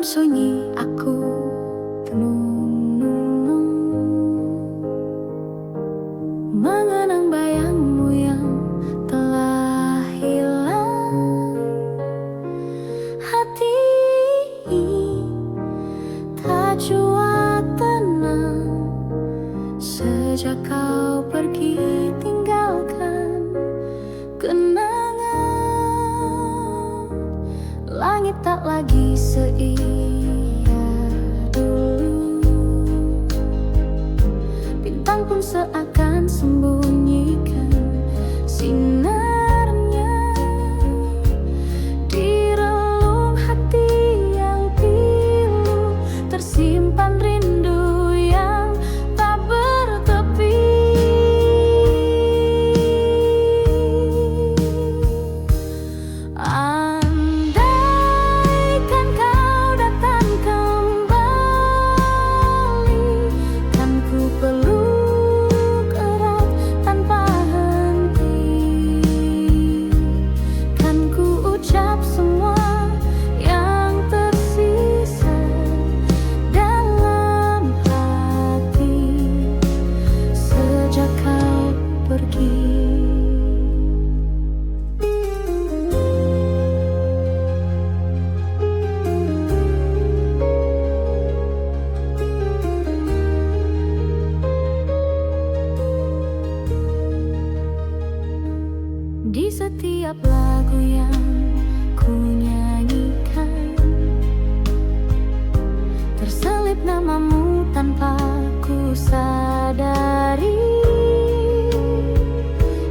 sunyi aku tenung-nung, mengenang bayangmu yang telah hilang. Hati tak jua tenang sejak kau pergi tinggalkan kenangan. Langit tak lagi seia dulu, bintang pun seakan sembunyikan sinarnya di relung hati yang pilu. Tersimpan rindu yang tak bertepi. Di setiap lagu yang ku nyanyikan terselip namamu tanpa ku sadari.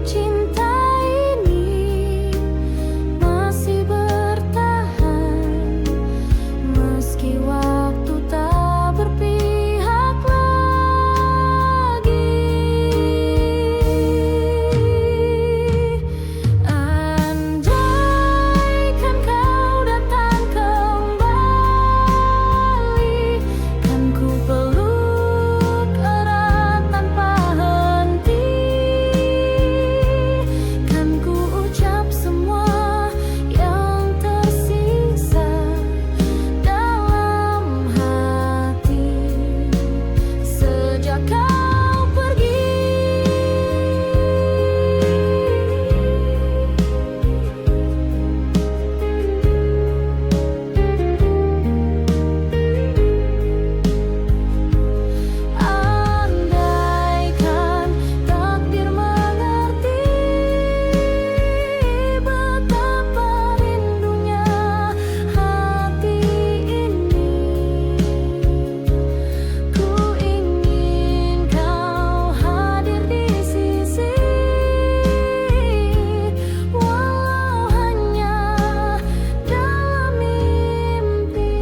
Cinta ini masih bertahan meski waktu tak berpihak lagi. Andaikan kau datang kembali, kan ku peluk erat tanpa henti, kan ku ucap semua yang tersisa dalam hati sejak kau pergi. Andaikan takdir mengerti betapa rindunya hati ini, ku ingin kau hadir di sisi, walau hanya dalam mimpi.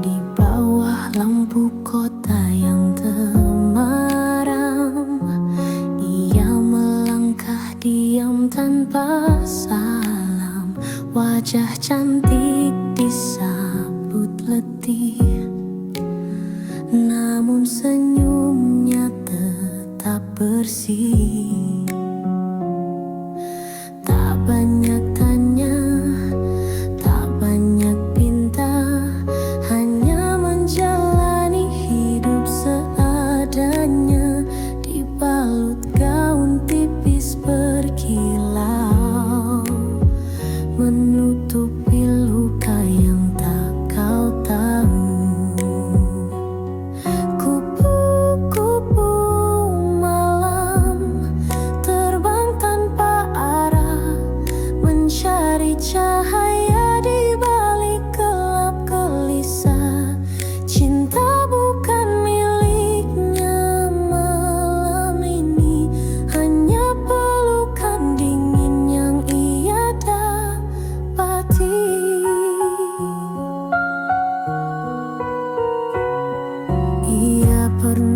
Di bawah lampu kota yang temaram, ia melangkah diam tanpa salam. Wajah cantik disambut letih, namun senyumnya tetap bersih. Tak banyak tanya, tak banyak pinta, hanya menjalani hidup seadanya. Dibalut gaun tipis berkilau, menutupi luka yang tak kau tahu. Kupu-kupu malam terbang tanpa arah, mencari cahaya di balik gelap gelisah. Cinta bukan miliknya malam ini, hanya pelukan dingin yang ia dapati. Ia pernah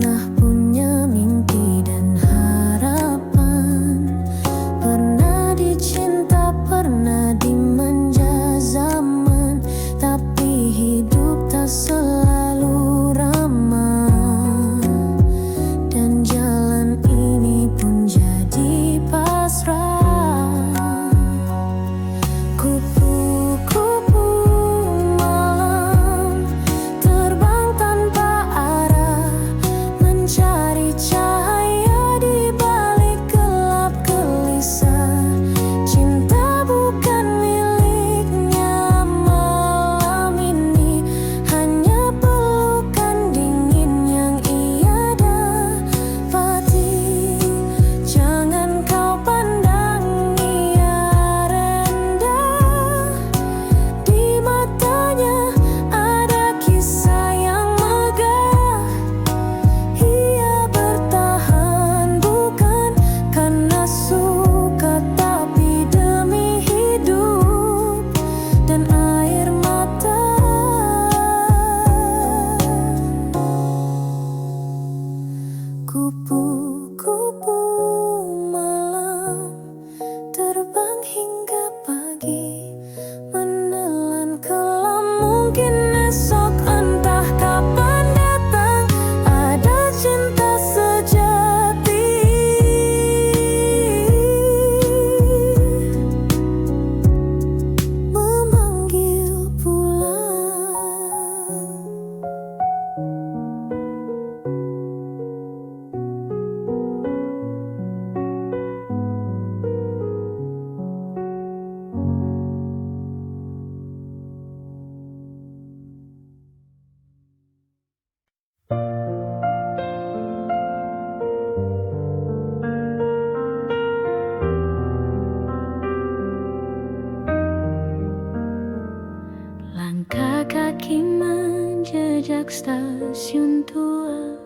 kaki menjejak stasiun tua,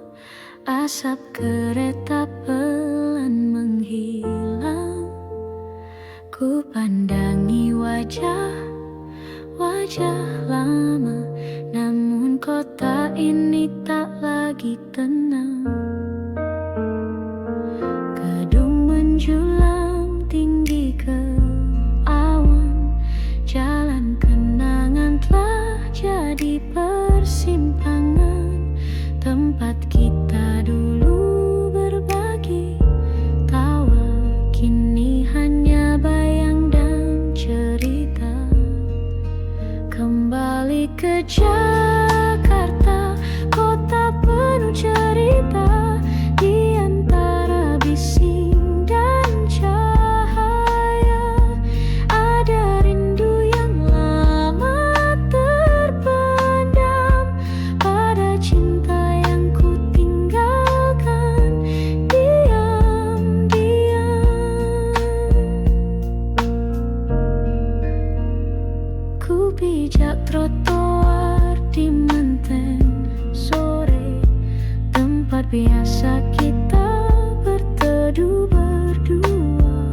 asap kereta pelan menghilang. Ku pandangi wajah lama, namun kota ini tak lagi tenang. Gedung menjulang tinggi ke awan, jalan kenangan telah jadi persimpangan, tempat kita dulu berbagi tawa, kini hanya bayang dan cerita. Kembali ke Jakarta, kota penuh cerita, di antara bising dan cahaya ada rindu yang lama terpendam, pada cinta yang ku tinggalkan diam-diam. Ku pijak trotoar di Menteng sore, tempat biasa kita berteduh berdua.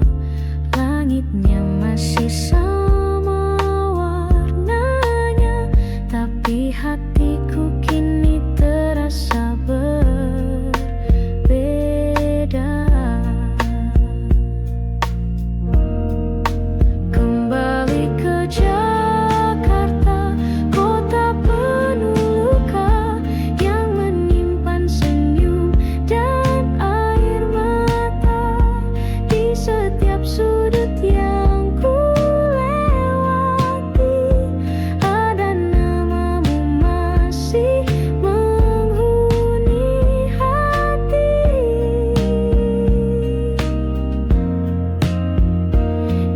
Langitnya masih sama warnanya, tapi hatiku kini terasa berbeda. Kembali ke Jakarta, kota penuh luka yang menyimpan senyum dan air mata. Di setiap sudut yang ku lewati, ada namamu masih menghuni hati.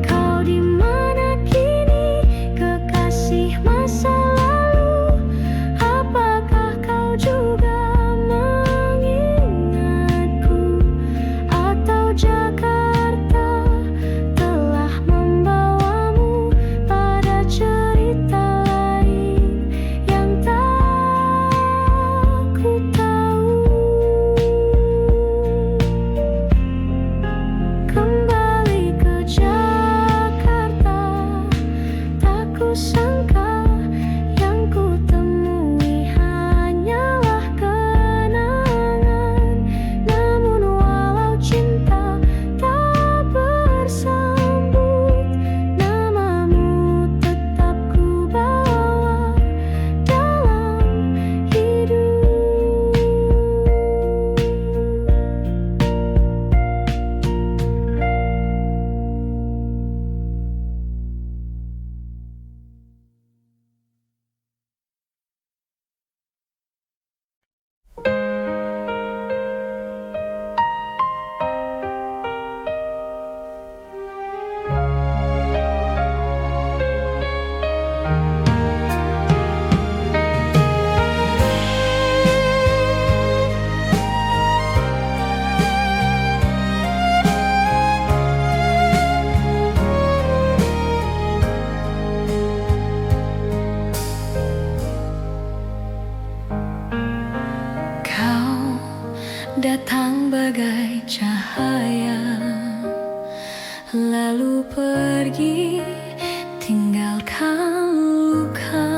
Kau di mana kini, kekasih masa lalu? Apakah kau juga mengingatku? Atau Jakarta telah membawamu pada cerita lain yang tak ku tahu? Kembali ke Jakarta, tak kusangka yang ku temui hanyalah kenangan. Namun walau cinta tak bersambut, namamu tetap ku bawa dalam hidup. Kau datang bagai cahaya, lalu pergi tinggalkan luka.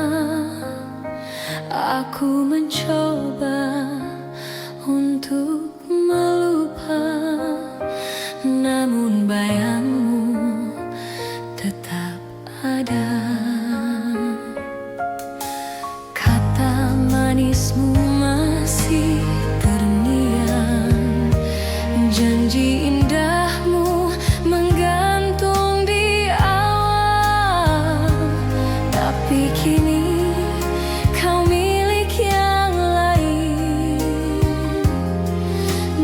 Aku mencoba untuk melupa, namun bayangmu tetap ada. Kata manismu masih terngiang, janji indahmu menggantung di awal. Tapi kini kau milik yang lain,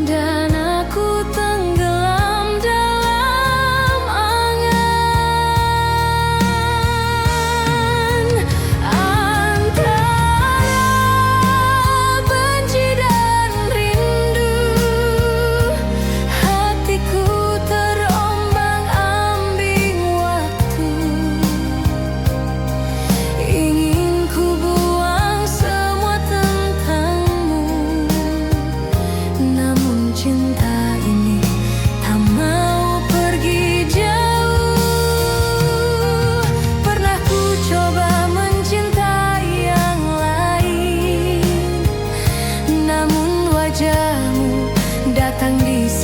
dan aku tenggelam dalam angan.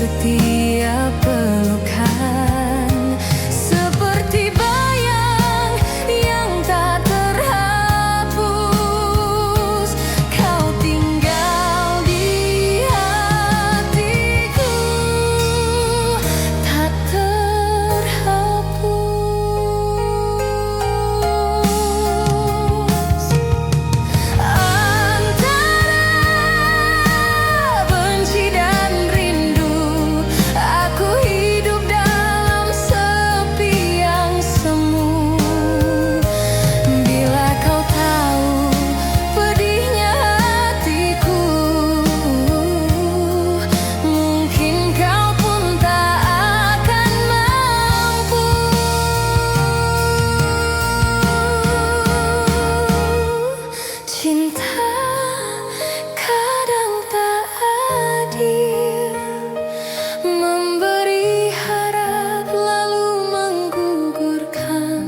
setiap pelukan, seperti bayang yang tak terhapus. Kau tinggal di hatiku, tak terhapus. Antara benci dan rindu, aku hidup dalam sepi yang semu. Bila kau tahu pedihnya hatiku, mungkin kau pun tak akan mampu. Cinta kadang tak adil, memberi harap lalu menggugurkan.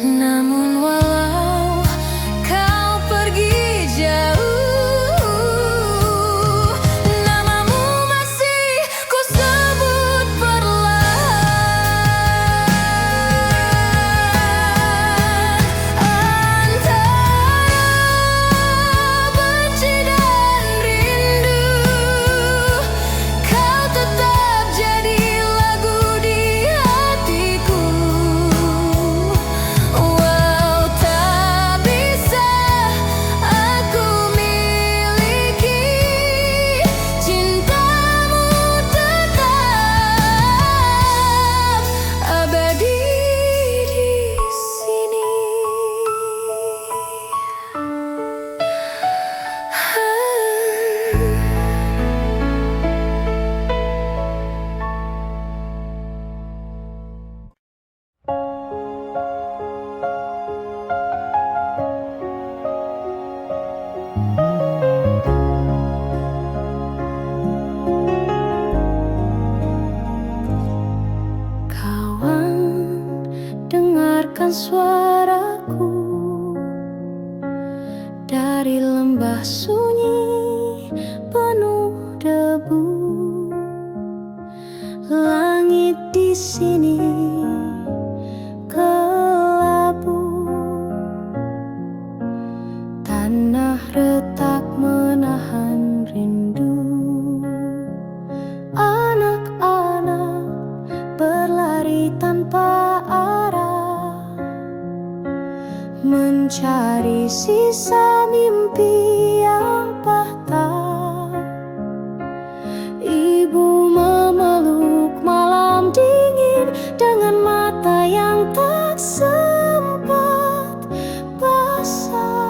Namun walau kau pergi jauh, namamu masih ku sebut perlahan. Antara benci dan rindu, kau tetap jadi lagu di hatiku. Walau tak bisa aku miliki, cintamu tetap abadi di sini. Kawan, dengarkan suaraku dari lembah sunyi penuh debu. Langit di sini kelabu, tanah retak menahan rindu. Anak-anak berlari tanpa arah, mencari sisa mimpi yang patah. Ibu memeluk malam dingin dengan mata yang tak sempat basah.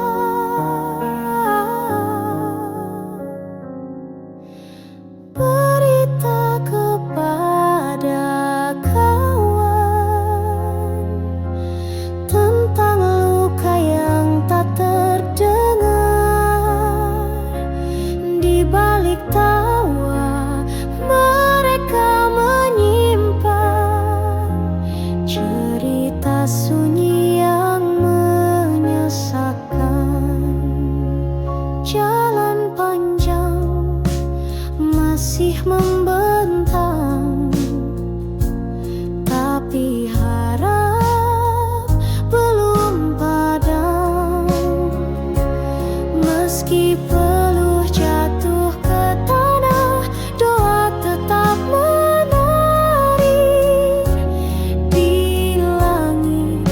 Berita kepada kawan tentang luka yang tak terdengar. Di balik tawa mereka menyimpan cerita sunyi yang menyesakkan. Jalan panjang masih membentang, tapi harap belum padam. Meski peluh jatuh ke tanah, doa tetap menari di langit.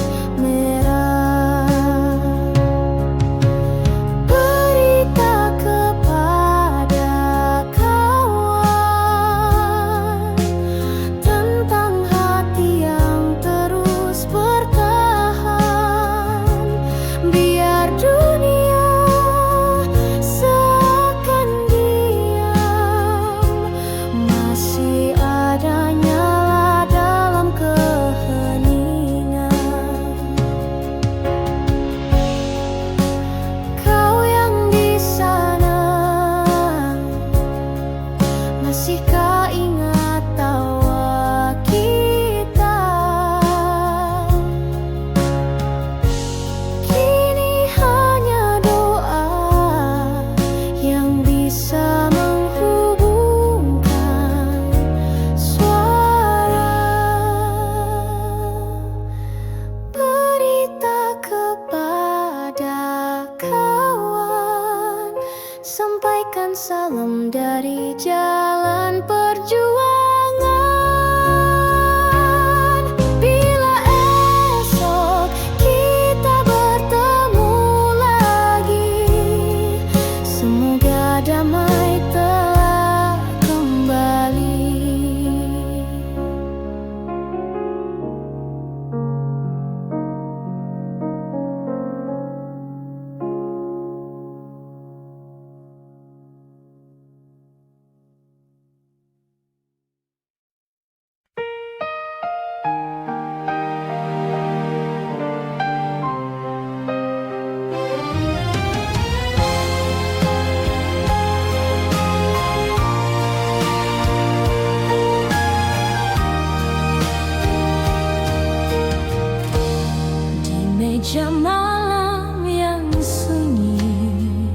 jam malam yang sunyi,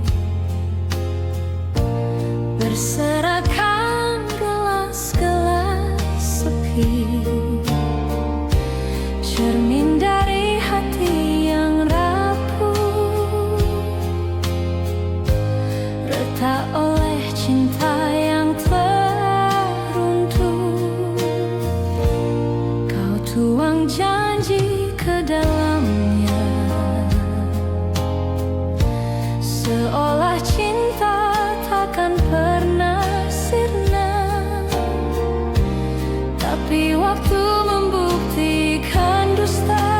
berserakan gelas-gelas sepi, cermin dari hati yang rapuh, retak oleh cinta yang teruntuh. Kau tuang janji ke dalamnya, seolah cinta takkan pernah sirna. Tapi waktu membuktikan dusta,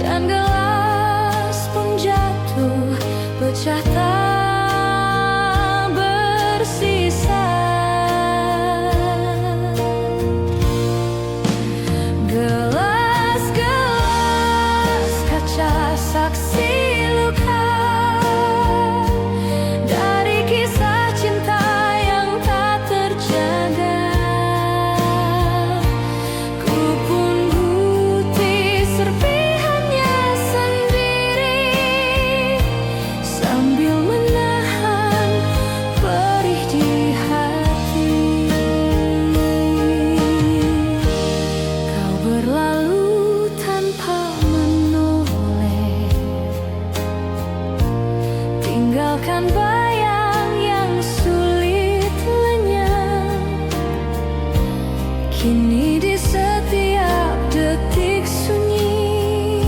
dan gelas pun jatuh pecah tak bersisa. Gelas-gelas kaca saksi luka dari kisah cinta yang tak terjaga. Ku pun bukti serpihannya sendiri, sambil menahan perih di hati. Kau berlalu tanpa menoleh, tinggalkan bayang yang sulit lenyap. Kini di setiap detik sunyi,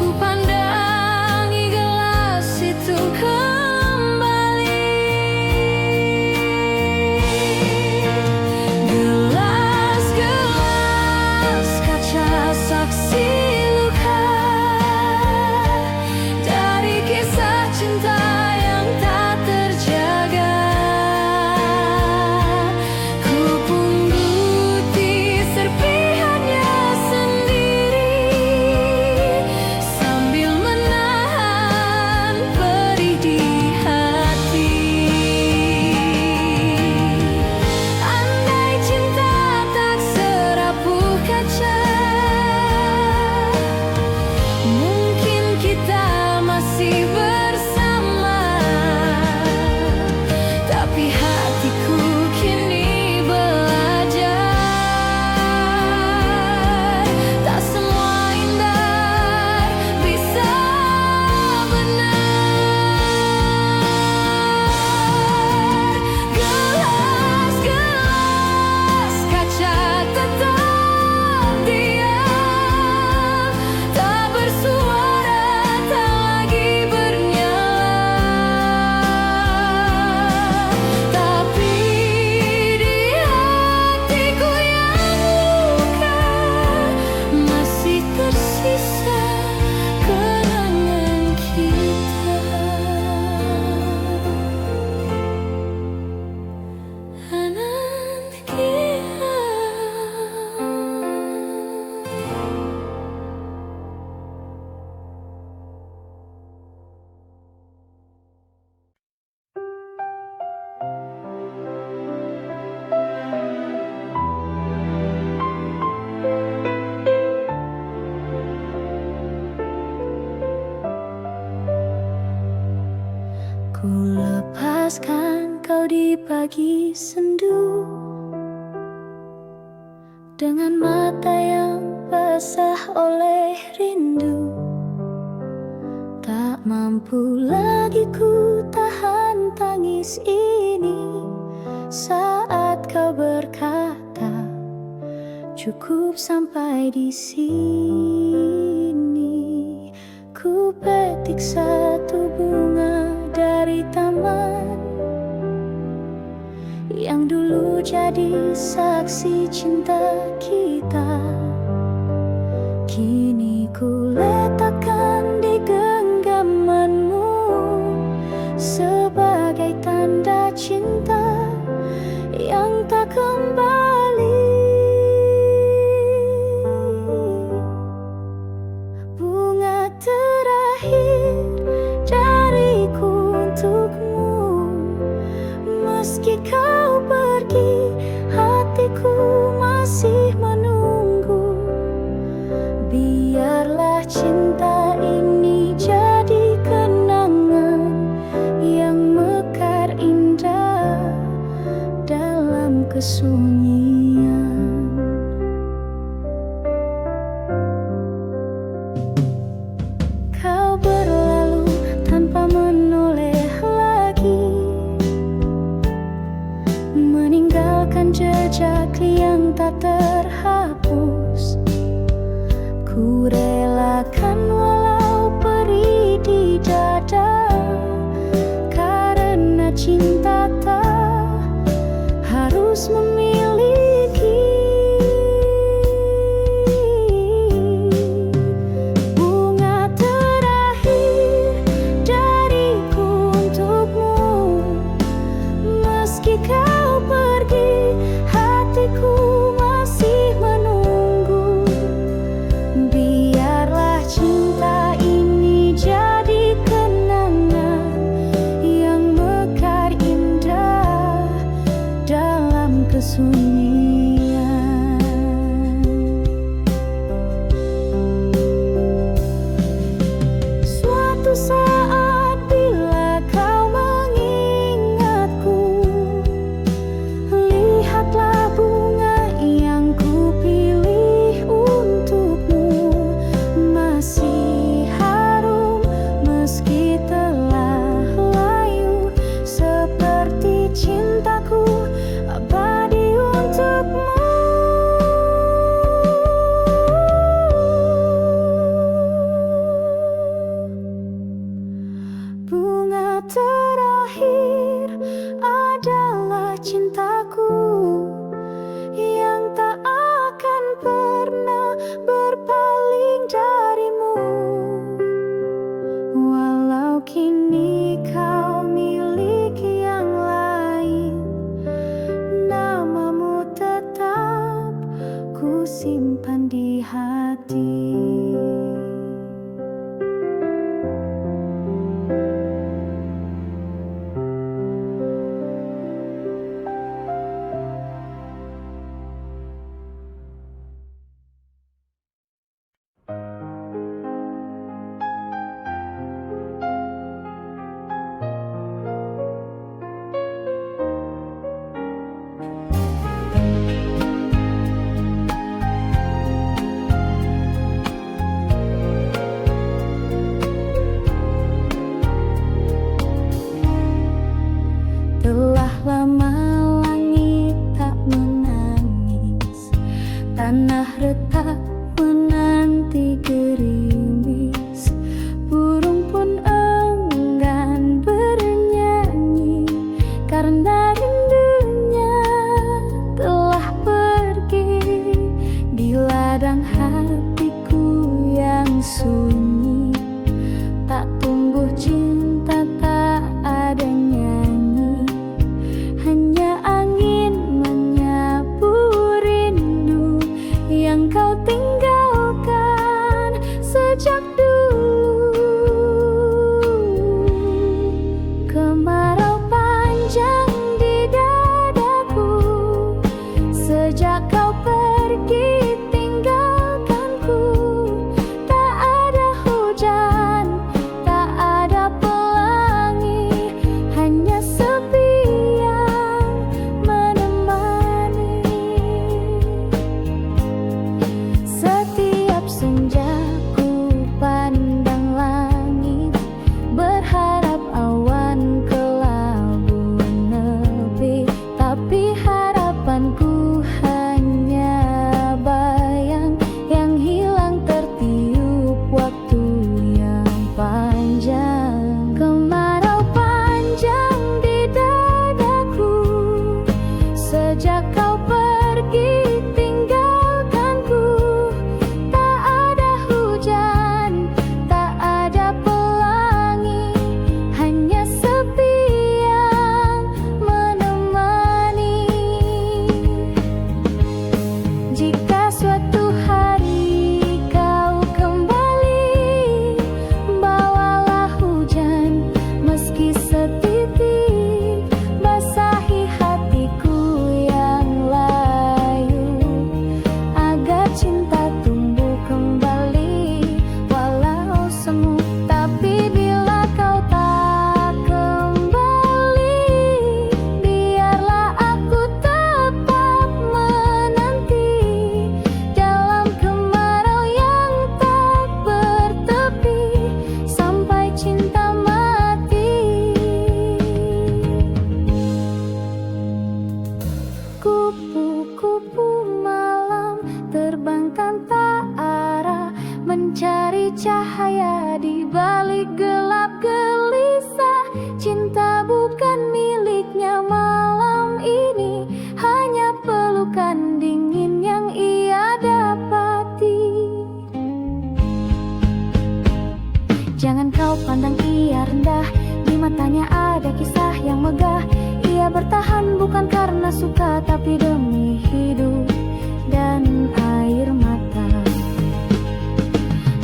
ku pandangi gelas itu kembali. Gelas-gelas kaca saksi luka dari kisah cinta yang tak terjaga. Ku pun bukti serpihannya sendiri, sambil menahan perih di hati. Andai cinta tak serapuh kaca, mungkin kita masih bersama. Tapi hatiku kini belajar, tak semua indah bisa benar. Gelas-gelas kaca tetap diam, tak bersuara, tak lagi bernyala. Tapi di hatiku yang luka masih tersisa kenangan kita. Ku lepaskan kau di pagi sendu, dengan mata yang basah oleh rindu. Tak mampu lagi ku tahan tangis ini saat kau berkata, cukup sampai di sini. Ku petik satu bunga dari taman yang dulu jadi saksi cinta kita. Kini ku letakkan di genggamanmu sebagai tanda cinta yang tak kembali. Bunga terakhir dariku untukmu, meski kau pergi, hatiku masih menunggu. Biarlah Biarlah cinta ini jadi kenangan yang mekar indah dalam kesunyian. Kau berlalu tanpa menoleh lagi, meninggalkan jejak yang tak terhapus. Ku relakan walau perih di dada, karena cinta tak harus memiliki. Bunga terakhir dariku untukmu, meski kau pergi, hatiku masih menunggu. Biarlah cinta ini jadi kenangan yang mekar indah dalam kesunyian. Suatu saat bila kau mengingatku, lihatlah bunga yang ku pilih untukmu, masih harum meski telah layu, seperti cintaku abadi untukmu. Bunga terakhir adalah cintaku yang tak akan pernah berpaling darimu. Walau kini kau miliki yang lain, namamu tetap ku simpan di hati. Telah lama langit tak menangis, tanah retak menanti gerimis, burung pun enggan bernyanyi karena rindunya telah pergi di ladang hatiku yang sunyi. Tak tumbuh cinta, tak ada nyanyi, hanya angin menyapu rindu yang kau tinggalkan sejak dulu. Kemarau panjang di dadaku sejak kau pergi tinggalkanku. Tak ada hujan, tak ada pelangi, hanya sepi yang menemani. Setiap senja ku Nusantara, mencari cahaya di balik gelap gelisah. Cinta bukan miliknya malam ini, hanya pelukan dingin yang ia dapati. Jangan kau pandang ia rendah, di matanya ada kisah yang megah. Ia bertahan bukan karena suka, tapi demi hidup dan air mata.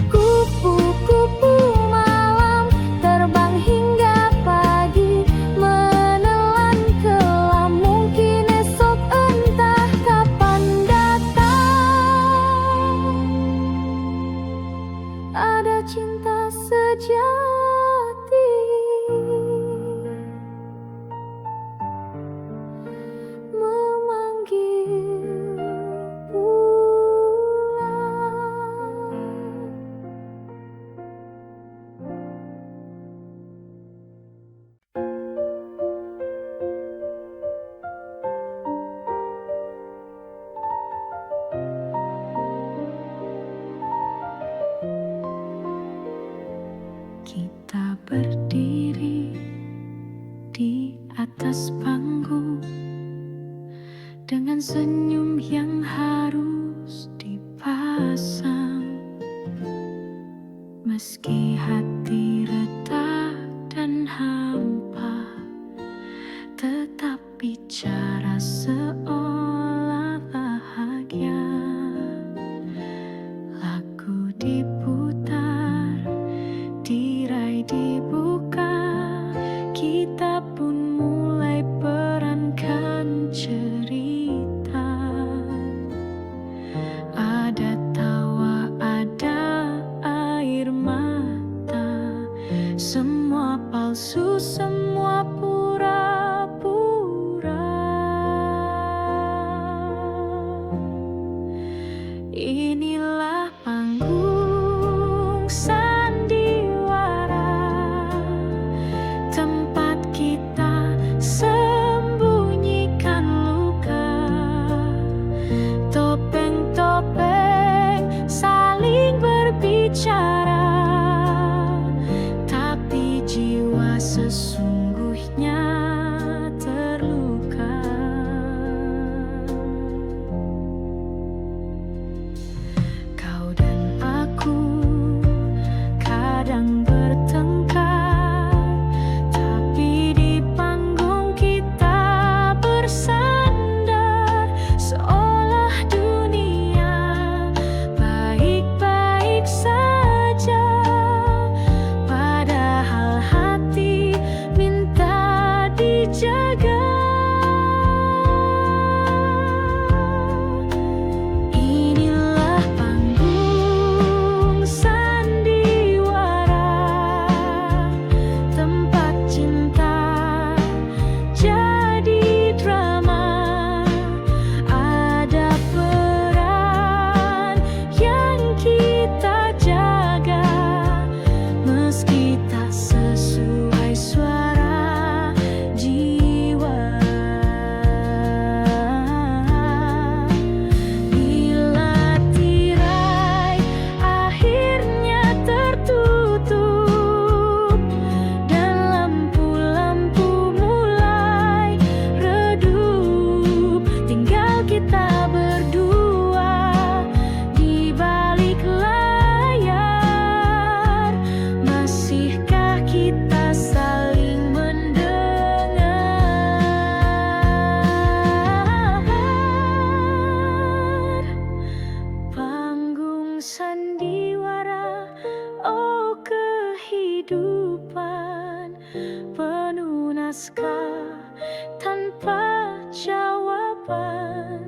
Kupu-kupu malam terbang hingga pagi, menelan kelam, mungkin esok entah kapan datang. Ada cinta sejati memanggil pulang. Kita berdiri di atas panggung dengan senyum yang harus dipasang. Meski hati retak dan hampa, tetap bicara seolah bahagia. Lagu diputar, tirai dibuka, kita pun mulai perankan cerita. Ada tawa, ada air mata, semua palsu, semua pura-pura. Inilah panggung sandiwara, tempat kita sembunyikan luka. Topeng-topeng saling berbicara, tapi jiwa sesungguhnya terluka. Kau dan aku kadang bertengkar, tapi di panggung kita bersandar, seolah dunia baik-baik saja, padahal hati minta dijaga. Inilah panggung sandiwara, tempat cinta jadi drama. Ada peran yang kita jaga, meski tak sesuai suara jiwa. Bila tirai akhirnya tertutup dan lampu-lampu mulai redup, tinggal kita berdua di balik layar. Masihkah kita saling mendengar? Panggung sandiwara, oh kehidupan penuh naskah tanpa jawaban.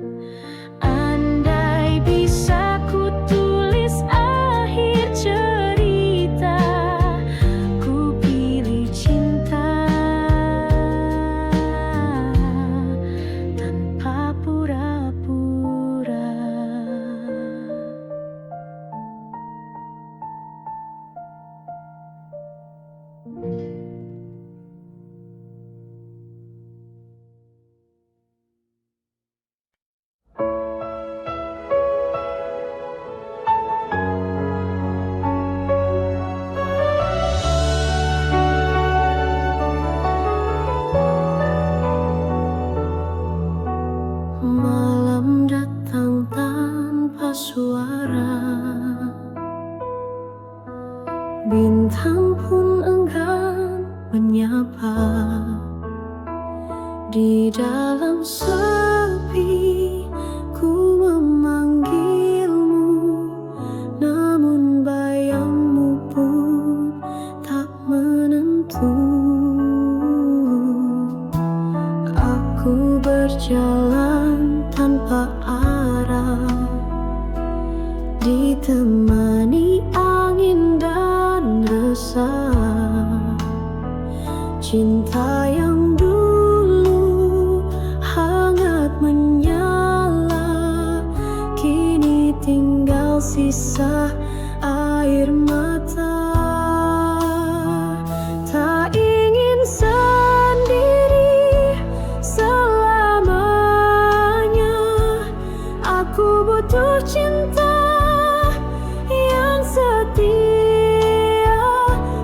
Andai bisa ku tulis akhir cerita, ku pilih cinta tanpa pura-pura. Bintang pun enggan menyapa. Di dalam sepi ku memanggilmu, namun bayangmu pun tak menentu. Aku berjalan tanpa arah, ditemani angin dan resah. Cinta yang dulu hangat menyala, kini tinggal sisa air mata. Tak ingin sendiri selamanya, aku butuh cinta yang setia,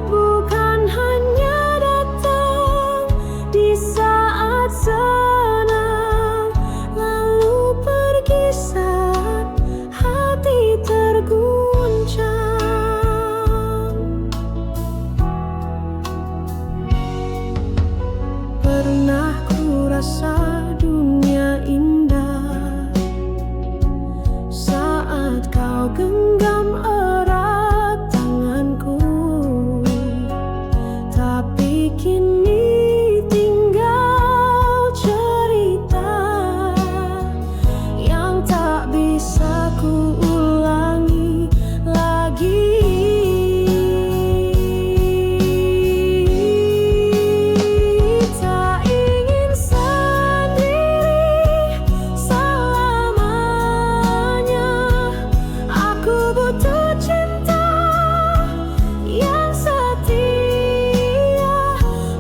bukan hanya datang di saat senang, lalu pergi saat hati terguncang. Pernah ku rasa dunia indah saat kau genggam erat tanganku, tapi kini tinggal cerita yang tak bisa ku ulangi lagi. Tak ingin sendiri selamanya, aku butuh cinta yang setia,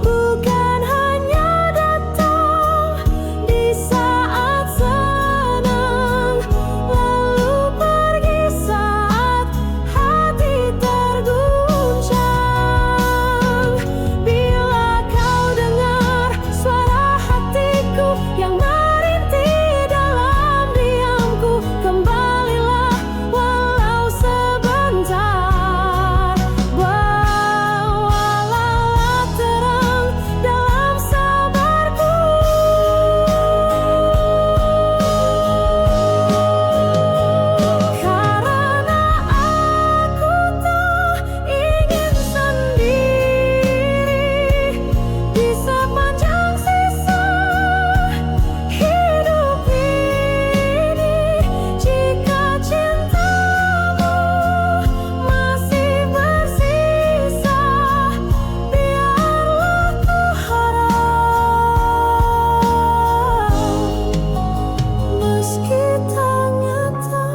bukan hanya datang di saat senang, lalu pergi saat hati terguncang. Bila kau dengar suara hatiku yang merintih dalam diamku, kembalilah walau sebentar. Bawalah terang dalam sabarku, karena aku tak ingin sendiri di sepanjang sisa hidup ini. Jika cintamu masih bersisa, biarlah ku harap, meski tak nyata.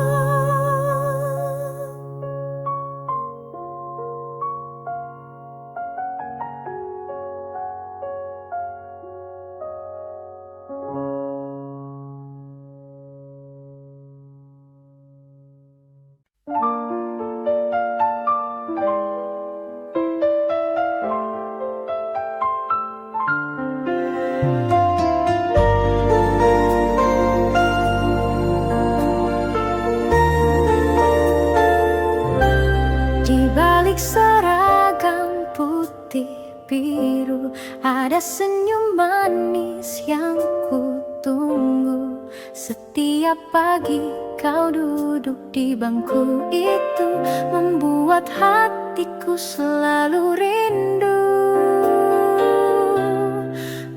Di balik seragam putih biru ada senyum manis yang ku tunggu. Setiap pagi kau duduk di bangku itu, membuat hatiku selalu rindu.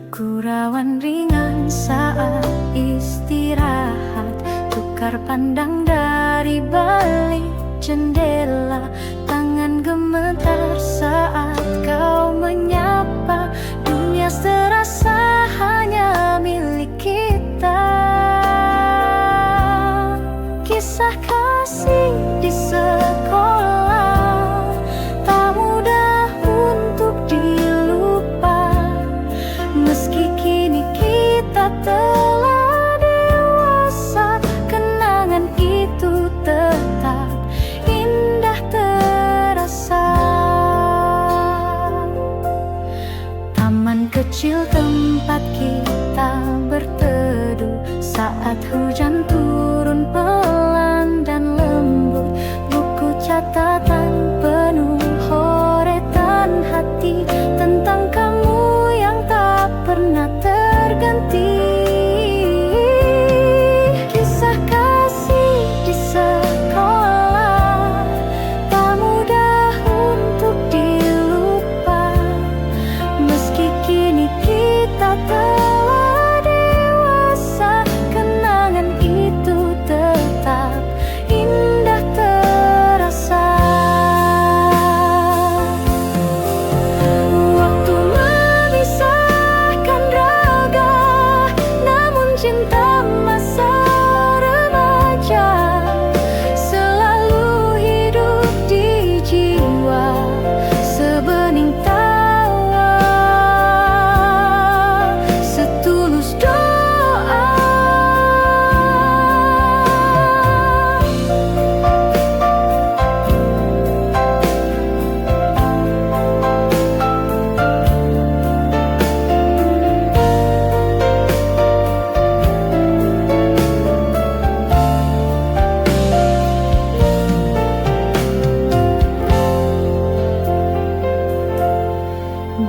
Gurauan ringan saat istirahat, tukar pandang dari balik jendela, tangan gemetar saat kau menyapa. Dunia serasa hanya milik kita. Kisah kasih di sekolah tak mudah untuk dilupa, meski kini kita telah dewasa, kenangan itu tetap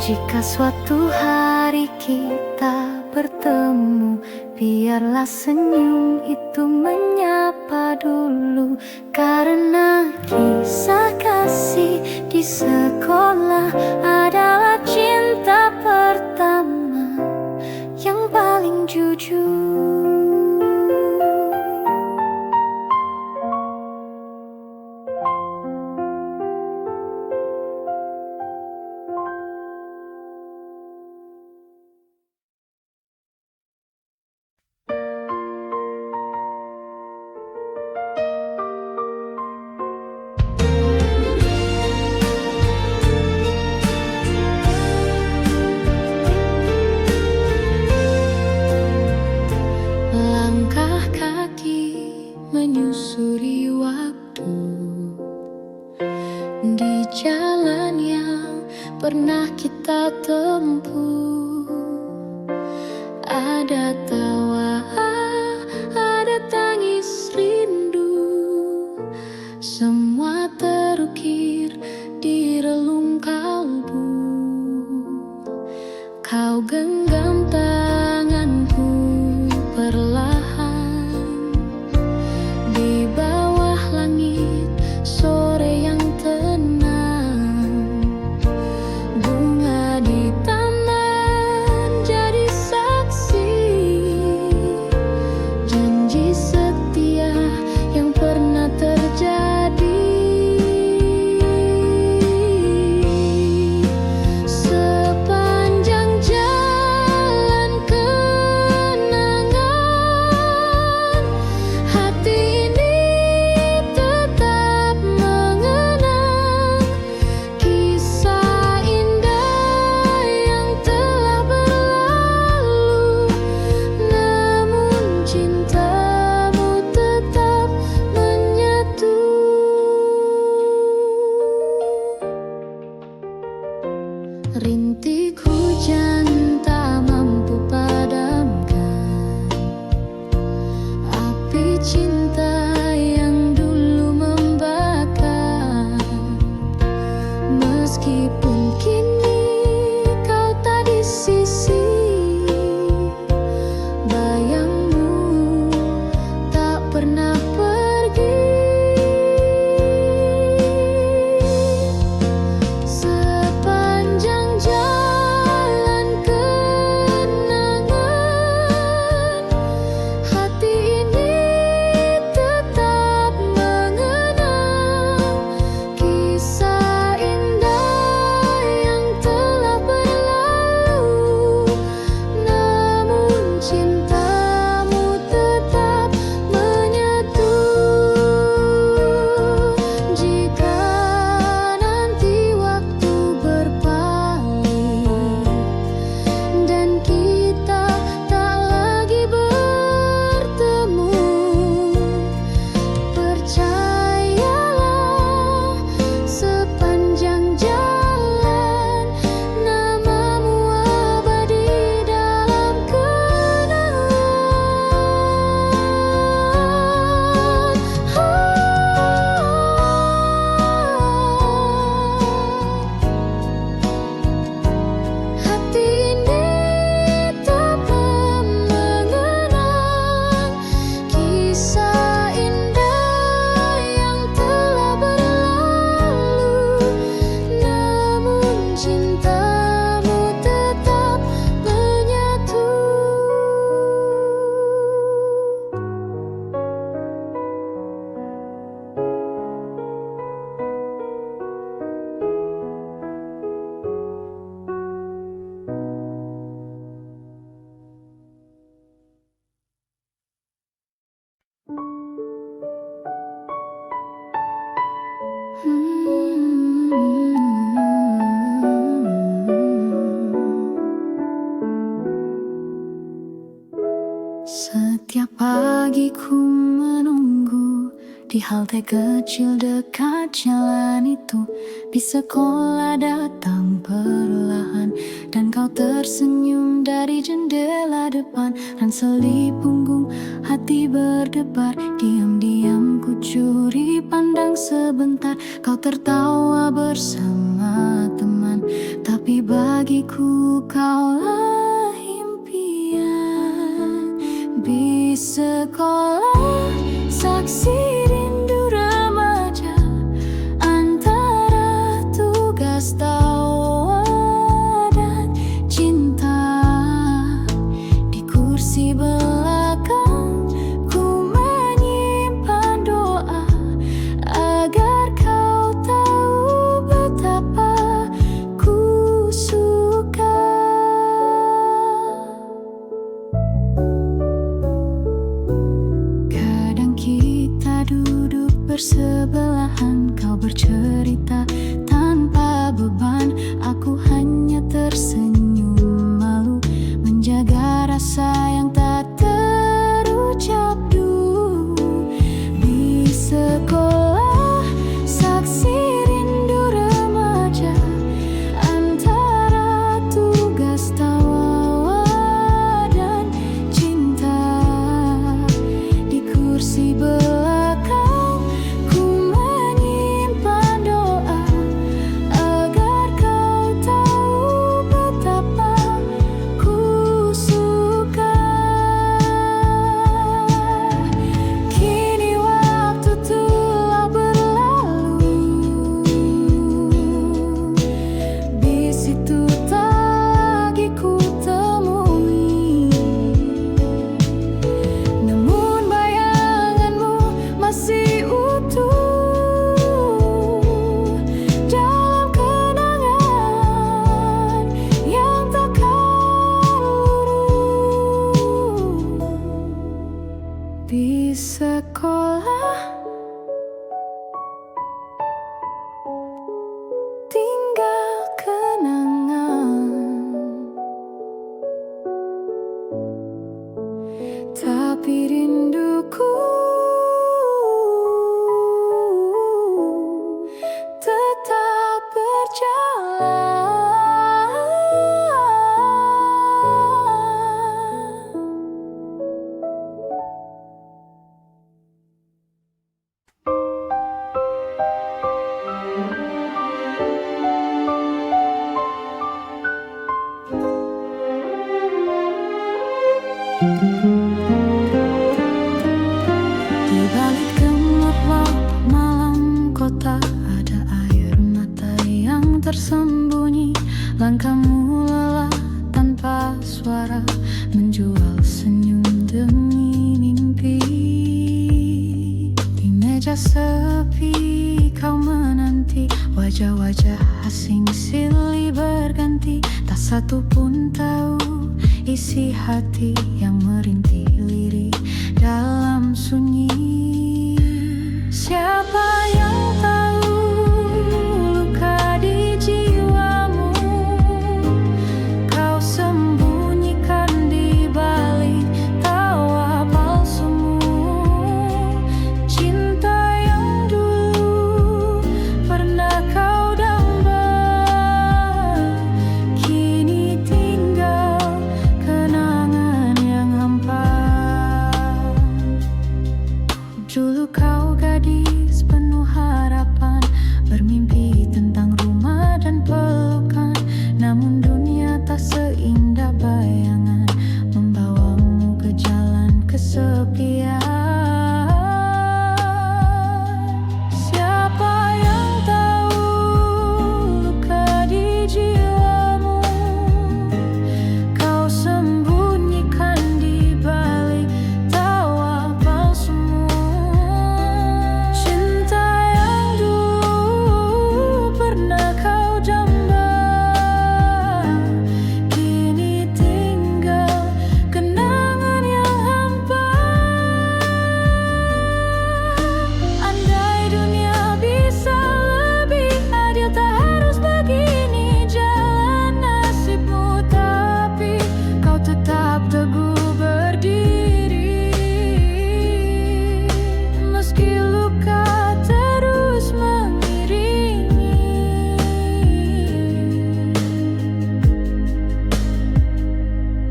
Jika suatu hari kita bertemu, biarlah senyum itu menyapa dulu. Karena kisah kasih di sekolah adalah cinta pertama yang paling jujur. Langkah kaki menyusuri waktu di jalan yang pernah kita tempuh. Ada tawa, ada tangis rindu, semua terukir di relung kalbu. Kau genggam tanganku perlahan di bawah langit sore yang tenang. Bunga di taman jadi saksi janji setia yang pernah terjadi. Sepanjang jalan kenangan, hati ini tetap mengenang kisah indah yang telah berlalu. Namun cintamu tetap menyatu. Rintik hujan tak mampu padamkan api cinta yang dulu membakar. Meskipun kini kau tak di sisi, bayangmu tak pernah pergi. Sepanjang jalan kenangan, hati ini tetap mengenang kisah indah yang telah berlalu. Namun cintamu tetap menyatu. Jika nanti waktu berpaling dan kita tak lagi bertemu, percayalah sepanjang jalan namamu abadi dalam kenangan. Hati ini tetap mengenang kisah indah yang telah berlalu. Namun cintamu tetap menyatu. Setiap pagi ku menunggu di halte kecil dekat jalan itu. Di sekolah datang perlahan dan kau tersenyum dari jendela depan. Ransel punggung hati berdebar, diam-diam ku curi pandang sebentar. Kau tertawa bersama teman Tapi bagiku kaulah impian. Di sekolah saksi rindu remaja, antara tugas tawa dan cinta. Di kursi belakang ku menyimpan doa agar kau tahu betapa ku suka. Kadang kita duduk bersebelahan, kau bercerita tanpa beban, aku hanya tersenyum malu menjaga rasa yang tak terucap dulu. Di sekolah saksi rindu remaja, antara tugas tawa dan cinta. Di kursi belakang ku menyimpan doa agar kau tahu betapa ku suka. Kini waktu telah berlalu, di situ tak lagi ku temui. Namun bayanganmu masih utuh dalam kenangan yang takkan luruh. Di sekolah tinggal kenangan, tapi rinduku tetap berjalan. Di balik gemerlap malam kota, ada air mata yang tersembunyi. Langkahmu lelah tanpa suara, menjual senyum demi mimpi. Di meja sepi kau menanti, wajah-wajah asing silih berganti. Tak satu pun tahu isi hati yang merintih lirih dalam sunyi. Siapa yang tahu luka di jiwamu, kau sembunyikan di balik tawa palsumu. Cinta yang dulu pernah kau damba, kini tinggal kenangan yang hampa. Dulu kau gadis penuh harapan, bermimpi tentang rumah dan pelukan. Namun dunia tak seindah bayangan, membawamu ke jalan kesepian. Siapa yang tahu luka di jiwamu, kau sembunyikan di balik tawa palsumu. Cinta yang dulu pernah kau jamba, kini tinggal kenangan yang hampa. Andai dunia bisa lebih adil, tak harus begini jalan nasibmu. Tapi kau tetap teguh berdiri, meski luka terus mengiringi.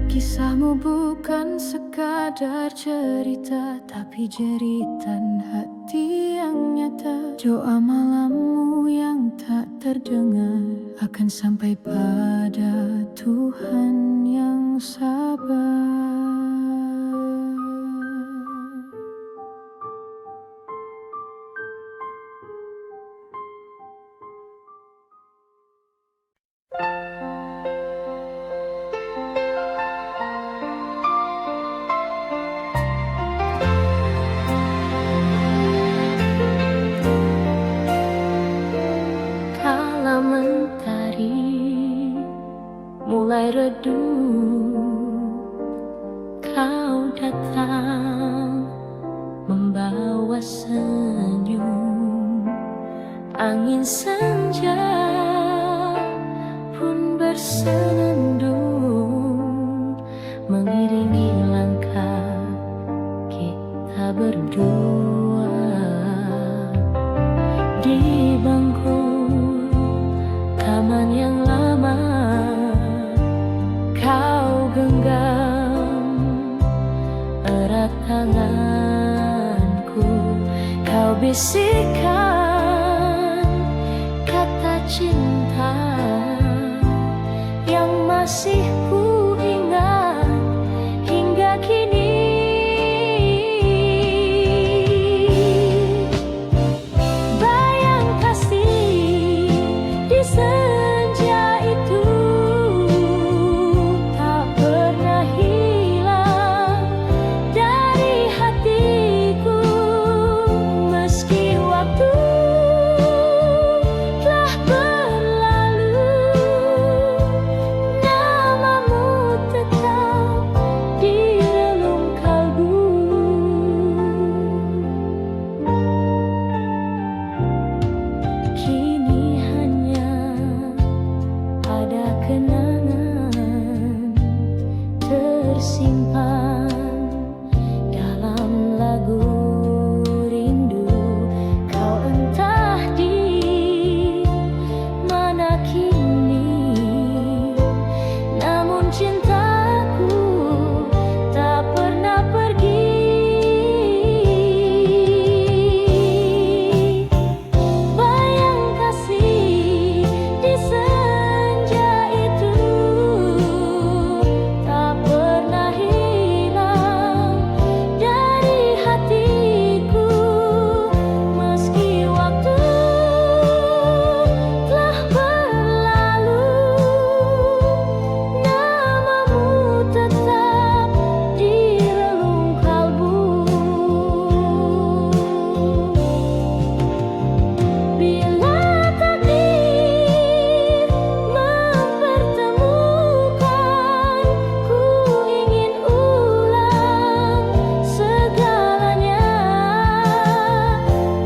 Kisahmu bukan sekadar cerita, tapi jeritan hati yang nyata. Doa malammu yang tak terdengar akan sampai pada Tuhan yang sabar. Kala mentari mulai redup, kau datang membawa senyum. Angin senja pun bersenandung, mengiringi langkah kita berdua di bangku taman yang lama. Kau genggam erat tanganku, kau bisikkan kata cinta yang masih ku ingat hingga kini. Bayang kasih di senja itu tak pernah hilang dari hatiku, meski waktu telah berlalu, namamu tetap di relung kalbu. Kini hanya ada kenangan tersimpan dalam lagu rindu. Kau entah di mana kini, namun cintaku tak pernah pergi. Bayang kasih di senja itu tak pernah hilang dari hatiku, meski waktu telah berlalu, namamu tetap di relung kalbu. Bila takdir mempertemukan, ku ingin ulang segalanya.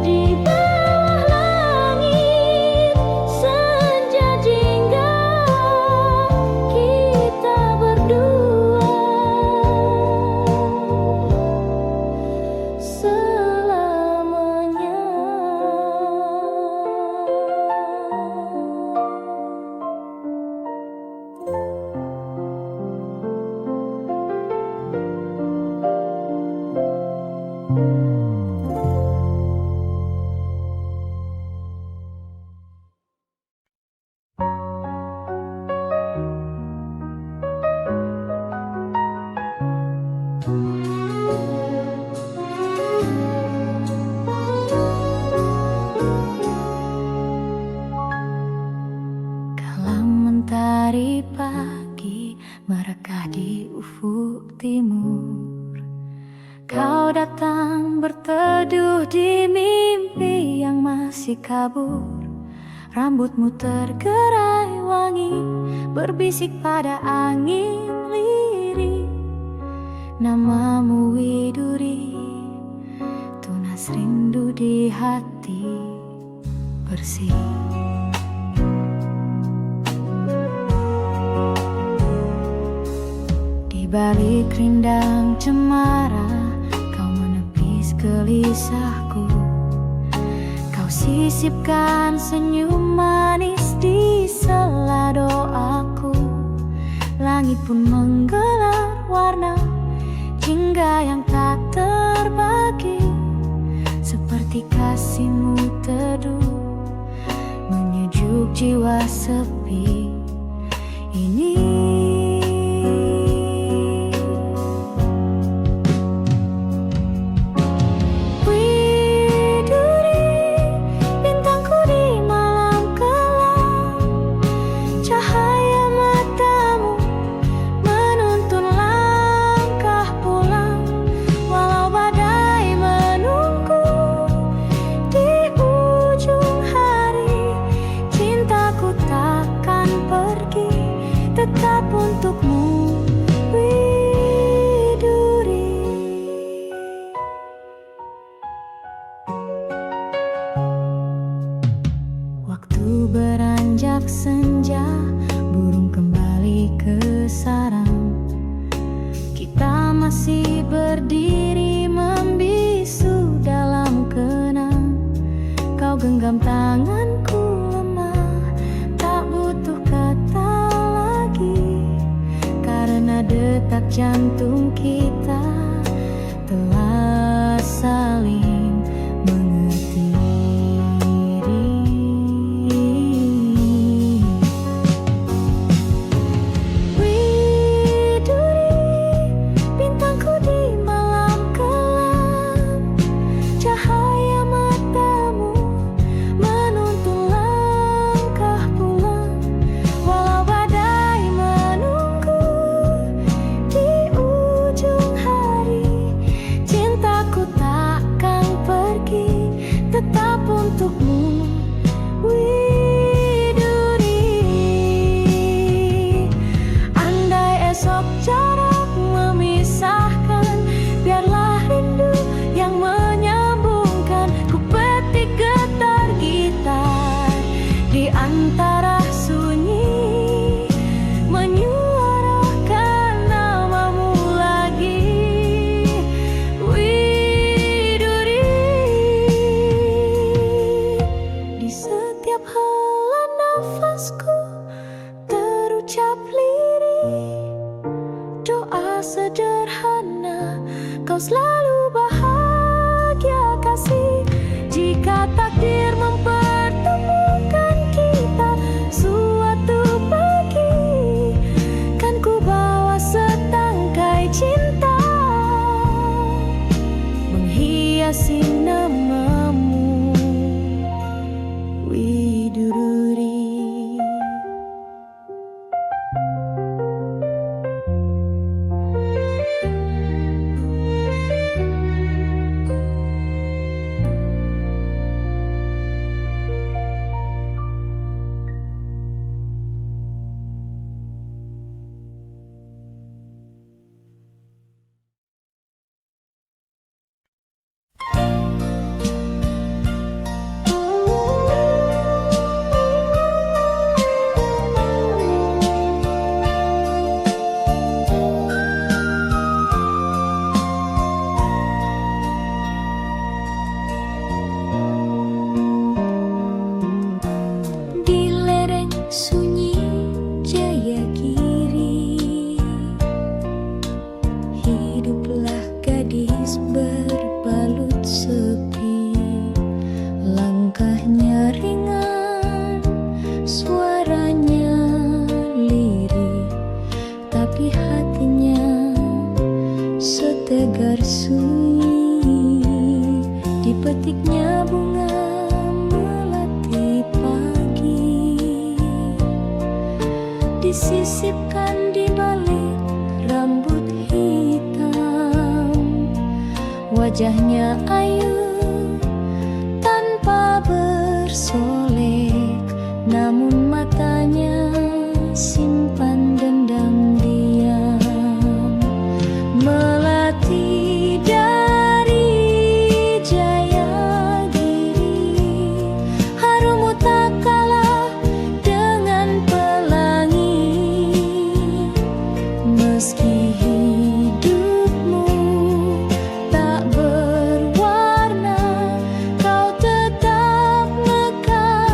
Di bawah langit senja jingga, kita berdua selamanya. Kala mentari pagi merekah di ufuk timur, kau datang berteduh di mimpi yang masih kabur. Rambutmu tergerai wangi, berbisik pada angin lirih. Namamu widuri, tunas rindu di hati bersih. Di balik rindang cemara, kau menepis gelisahku. Kau sisipkan senyum manis di sela doaku. Langit pun menggelar warna hingga yang tak terbagi, seperti kasihmu teduh menyejuk jiwa sepi ini. Widuri, bintangku di malam kelam, cahaya matamu menuntun langkah pulang. Walau badai menunggu di ujung hari, cintaku takkan pergi, tetap untukmu, Widuri. Waktu beranjak senja, burung kembali ke sarang. Kita masih berdiri membisu dalam kenang. Kau genggam tanganku lemah, tak butuh kata lagi, karena detak jantung kita telah saling mengerti. Widuri, bintangku di malam kelam, cahaya matamu menuntun langkah pulang. Walau badai menunggu di ujung hari, cintaku takkan pergi, tetap untukmu, Widuri. Andai esok jarak memisahkan, biarlah rindu yang menyambungkan. Ku petik getar gitar di antara sunyi, menyuarakan namamu lagi, Widuri. Di setiap hela nafasku terucap lirih doa sederhana, kau selalu bahagia kasih. Jika takdir mempertemukan kita suatu pagi, kan ku bawa setangkai cinta menghiasi namamu, Widuri. Di lereng sunyi Jayagiri, hiduplah gadis berbalut sepi. Langkahnya ringan, suaranya lirih, tapi hatinya setegar sunyi. Dipetiknya bunga melati pagi, disisipkan di balik rambut hitam. Wajahnya ayu tanpa bersolek, namun matanya simpan dendam diam. Melati dari Jayagiri, harummu tak kalah dengan pelangi. Meski hidupmu tak berwarna, kau tetap mekar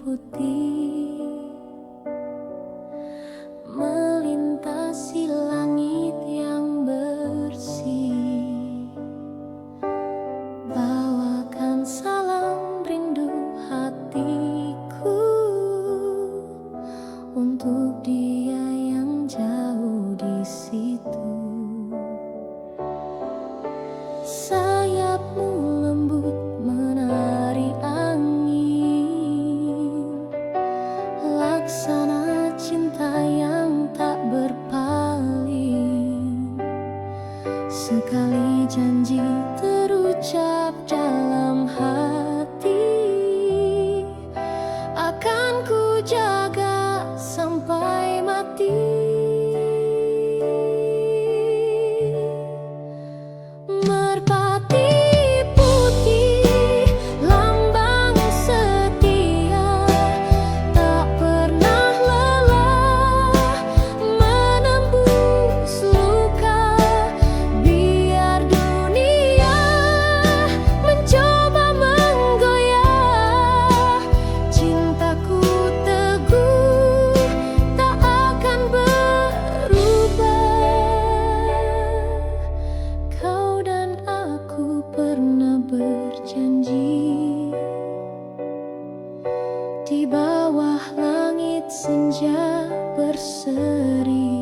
putih melintasi langit yang bersih. Bawakan salam rindu hatiku untuk dia yang jauh di situ. Sayapmu lembut menari angin, laksana cinta yang tak berpaling. Sekali janji terucap dalam hati, akan ku jaga sampai mati. Merpati putih, lambang setia, tak pernah lelah menembus luka. Biar dunia mencoba menggoyah, cintaku teguh tak akan berubah. Kau dan aku pernah berjanji di bawah langit senja berseri.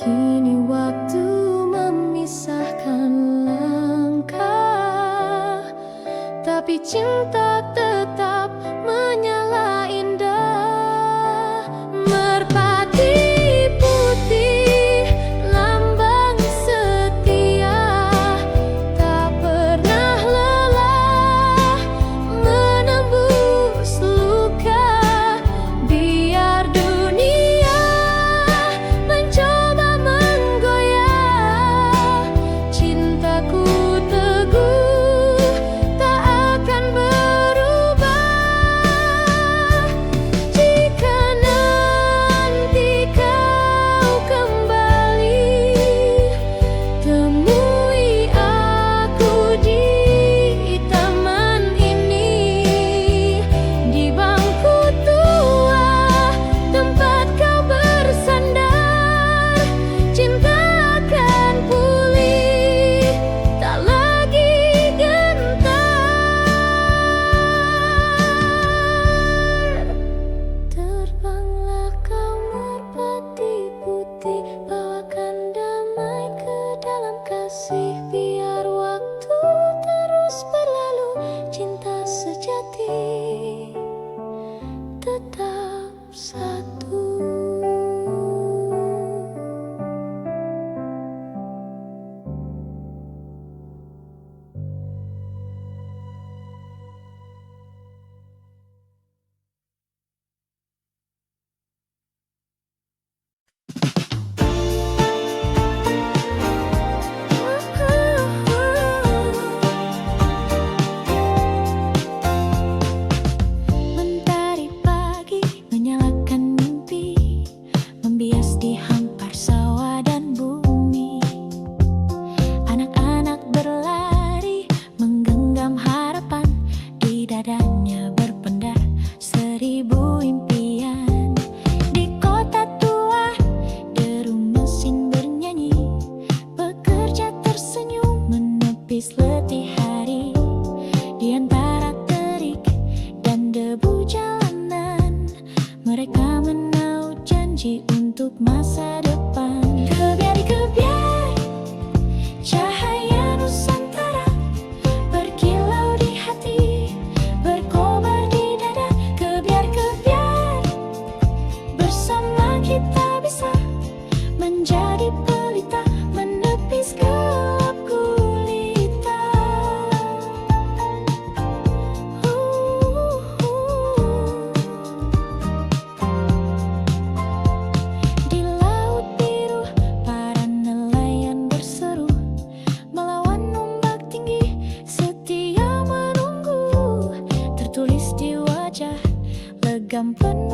Kini waktu memisahkan langkah, tapi cinta tetap menyala indah. Merpati putih, lambang setia, tak pernah lelah menembus luka. Biar dunia mencoba menggoyah, cintaku teguh tak akan berubah. Jika nanti kau kembali, temui aku di taman ini, di bangku tua tempat kau bersandar. Cinta akan pulih, tak lagi gentar. Terbanglah kau merpati putih, bawakan damai ke dalam kasih. Biar waktu terus berlalu, cinta sejati tetap satu. Mentari pagi menyalakan mimpi, membias di hampar sawah dan bumi. Anak-anak berlari menggenggam harapan, di dadanya berpendar 1000 impian. Di kota tua deru mesin bernyanyi, pekerja tersenyum menepis letih hari. Di antara terik dan debu jalanan, mereka menaut janji untuk masa depan. Kebiar-kebiar cahaya Nusantara berkilau di hati, berkobar di dada. Kebiar-kebiar bersama kita bisa menjadi pelita, menepis gelap gulita. Di laut biru para nelayan berseru, melawan ombak tinggi setia menunggu. Tertulis di wajah legam penuh